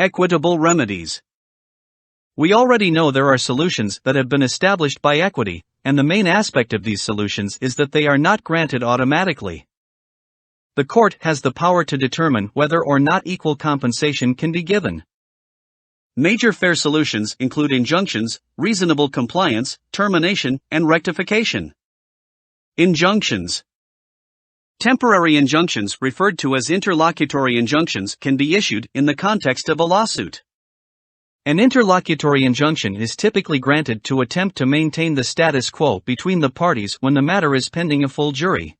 Equitable remedies. We already know there are solutions that have been established by equity, and the main aspect of these solutions is that they are not granted automatically. The court has the power to determine whether or not equal compensation can be given. Major fair solutions include injunctions, reasonable compliance, termination, and rectification. Injunctions. Temporary injunctions, referred to as interlocutory injunctions, can be issued in the context of a lawsuit. An interlocutory injunction is typically granted to attempt to maintain the status quo between the parties when the matter is pending a full jury.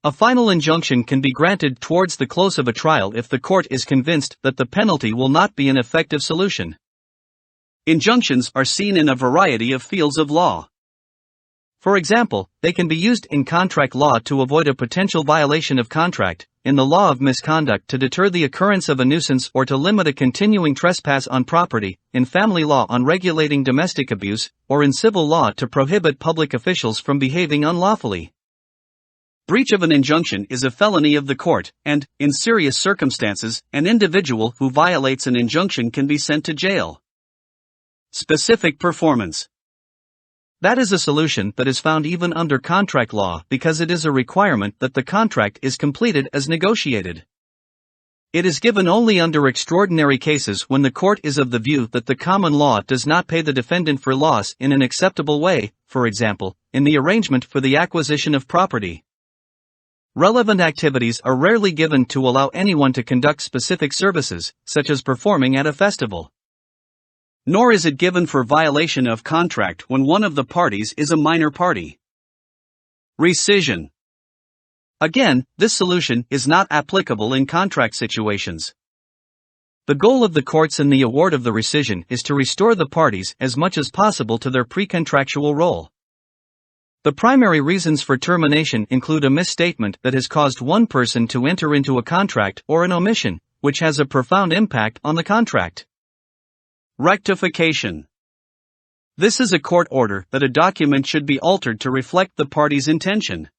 A final injunction can be granted towards the close of a trial if the court is convinced that the penalty will not be an effective solution. Injunctions are seen in a variety of fields of law. For example, they can be used in contract law to avoid a potential violation of contract, in the law of misconduct to deter the occurrence of a nuisance or to limit a continuing trespass on property, in family law on regulating domestic abuse, or in civil law to prohibit public officials from behaving unlawfully. Breach of an injunction is a felony of the court, and, in serious circumstances, an individual who violates an injunction can be sent to jail. Specific performance. That is a solution that is found even under contract law because it is a requirement that the contract is completed as negotiated. It is given only under extraordinary cases when the court is of the view that the common law does not pay the defendant for loss in an acceptable way, for example, in the arrangement for the acquisition of property. Relevant activities are rarely given to allow anyone to conduct specific services, such as performing at a festival. Nor is it given for violation of contract when one of the parties is a minor party. Rescission. Again, this solution is not applicable in contract situations. The goal of the courts in the award of the rescission is to restore the parties as much as possible to their pre-contractual role. The primary reasons for termination include a misstatement that has caused one person to enter into a contract or an omission, which has a profound impact on the contract. Rectification. This is a court order that a document should be altered to reflect the party's intention.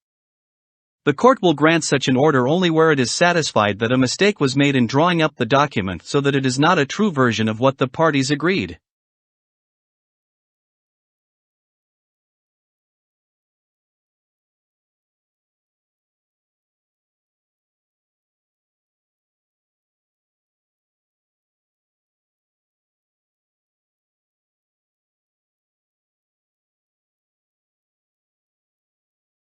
The court will grant such an order only where it is satisfied that a mistake was made in drawing up the document so that it is not a true version of what the parties agreed.